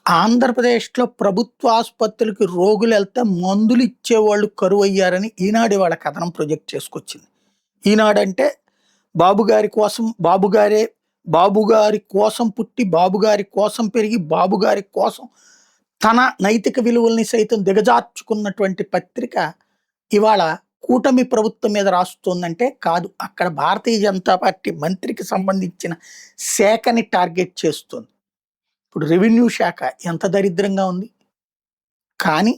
ఆంధ్రప్రదేశ్‌లో ప్రభుత్వ ఆసుపత్రులకి రోగులెళ్తే మందులు ఇచ్చేవాళ్ళు కరువయ్యారని ఈనాడు ఇవాళ కథనం ప్రొజెక్ట్ చేసుకొచ్చింది. ఈనాడంటే బాబుగారి కోసం పుట్టి, బాబుగారి కోసం పెరిగి, బాబుగారి కోసం తన నైతిక విలువల్ని సైతం దిగజార్చుకున్నటువంటి పత్రిక ఇవాళ కూటమి ప్రభుత్వం మీద రాస్తోందంటే కాదు. అక్కడ భారతీయ జనతా పార్టీ మంత్రికి సంబంధించిన శాఖని టార్గెట్ చేస్తోంది. ఇప్పుడు రెవెన్యూ శాఖ ఎంత దరిద్రంగా ఉంది. కానీ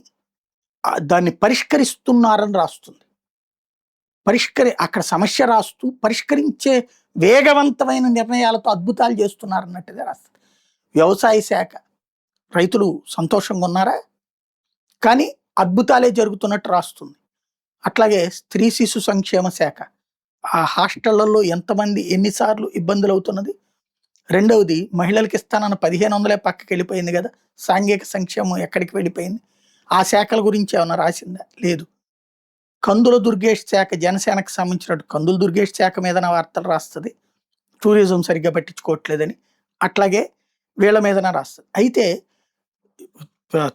దాన్ని పరిష్కరిస్తున్నారని రాస్తుంది. అక్కడ సమస్య రాస్తూ పరిష్కరించే వేగవంతమైన నిర్ణయాలతో అద్భుతాలు చేస్తున్నారన్నట్టుగా రాస్తుంది. వ్యవసాయ శాఖ రైతులు సంతోషంగా ఉన్నారా? కానీ అద్భుతాలే జరుగుతున్నట్టు రాస్తుంది. అట్లాగే స్త్రీ శిశు సంక్షేమ శాఖ ఆ హాస్టళ్లలో ఎంతమంది ఎన్నిసార్లు ఇబ్బందులు అవుతున్నది. రెండవది మహిళలకు ఇస్తానన్న 1500 పక్కకి వెళ్ళిపోయింది కదా. సాంఘిక సంక్షేమం ఎక్కడికి వెళ్ళిపోయింది? ఆ శాఖల గురించి ఏమన్నా రాసిందా? లేదు. కందుల దుర్గేష్ శాఖ జనసేనకు సంబంధించినట్టు కందుల దుర్గేష్ శాఖ మీద వార్తలు రాస్తుంది. టూరిజం సరిగ్గా పట్టించుకోవట్లేదని. అట్లాగే వీళ్ళ మీదన రాస్తుంది. అయితే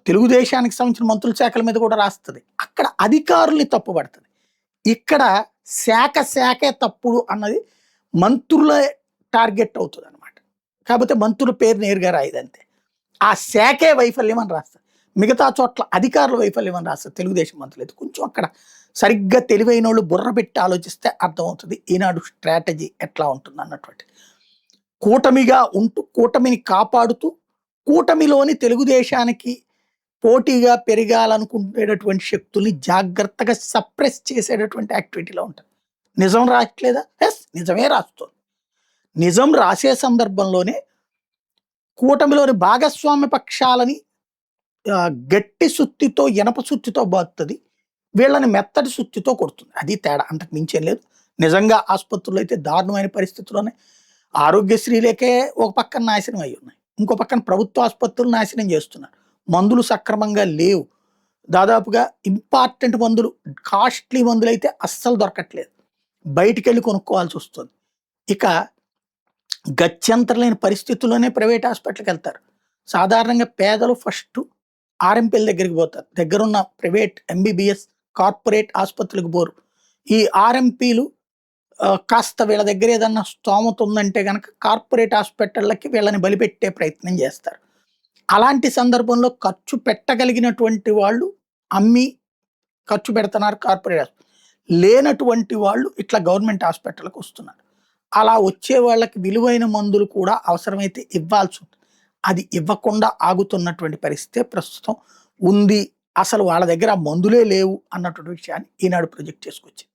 తెలుగుదేశానికి సంబంధించిన మంత్రుల శాఖల మీద కూడా రాస్తుంది. అక్కడ అధికారుల్ని తప్పుపడుతుంది. ఇక్కడ శాఖే తప్పుడు అన్నది మంత్రులే టార్గెట్ అవుతుంది అనమాట. కాకపోతే మంత్రుల పేరు నేరుగా రాయదంతే. ఆ శాఖే వైఫల్యం అని రాస్తారు. మిగతా చోట్ల అధికారుల వైఫల్యం అని రాస్తారు తెలుగుదేశం మంత్రులు. అయితే కొంచెం అక్కడ సరిగ్గా తెలివైన వాళ్ళు బుర్ర పెట్టి ఆలోచిస్తే అర్థమవుతుంది ఈనాడు స్ట్రాటజీ ఎట్లా ఉంటుంది అన్నటువంటి. కూటమిగా ఉంటూ కూటమిని కాపాడుతూ కూటమిలోని తెలుగుదేశానికి పోటీగా పెరగాలనుకునేటటువంటి శక్తుల్ని జాగ్రత్తగా సప్రెస్ చేసేటటువంటి యాక్టివిటీలో ఉంటుంది. నిజం రాయట్లేదా? ఎస్, నిజమే రాస్తుంది. నిజం రాసే సందర్భంలోనే కూటమిలోని భాగస్వామ్య పక్షాలని గట్టి సుత్తితో, ఇనప సుత్తితో బాదుతుంది. వీళ్ళని మెత్తటి సుత్తితో కొడుతుంది. అది తేడా, అంతకు మించేం లేదు. నిజంగా ఆసుపత్రులు అయితే దారుణమైన పరిస్థితుల్లోనే ఆరోగ్యశ్రీలేకే ఒక పక్కన నాశనం అయి ఉన్నాయి, ఇంకో పక్కన ప్రభుత్వ ఆసుపత్రులు నాశనం చేస్తున్నారు. మందులు సక్రమంగా లేవు. దాదాపుగా ఇంపార్టెంట్ మందులు, కాస్ట్లీ మందులు అయితే అస్సలు దొరకట్లేదు. బయటికి వెళ్ళి కొనుక్కోవాల్సి వస్తుంది. ఇక గత్యంతరం లేని పరిస్థితుల్లోనే ప్రైవేట్ హాస్పిటల్కి వెళ్తారు. సాధారణంగా పేదలు ఫస్ట్ ఆర్ఎంపీల దగ్గరికి పోతారు. దగ్గరున్న ప్రైవేట్ ఎంబీబీఎస్ కార్పొరేట్ ఆసుపత్రులకు పోరు. ఈ ఆర్ఎంపీలు కాస్త వీళ్ళ దగ్గర ఏదన్నా స్తోమత ఉందంటే కనుక కార్పొరేట్ హాస్పిటళ్ళకి వీళ్ళని బలిపెట్టే ప్రయత్నం చేస్తారు. అలాంటి సందర్భంలో ఖర్చు పెట్టగలిగినటువంటి వాళ్ళు అమ్మి ఖర్చు పెడుతున్నారు కార్పొరేట్ హాస్పిటల్. లేనటువంటి వాళ్ళు ఇట్లా గవర్నమెంట్ హాస్పిటల్కి వస్తున్నారు. అలా వచ్చే వాళ్ళకి విలువైన మందులు కూడా అవసరమైతే ఇవ్వాల్సి ఉంటుంది. అది ఇవ్వకుండా ఆగుతున్నటువంటి పరిస్థితి ప్రస్తుతం ఉంది. అసలు వాళ్ళ దగ్గర మందులే లేవు అన్నటువంటి విషయాన్ని ఈనాడు ప్రొజెక్ట్ చేసుకొచ్చింది.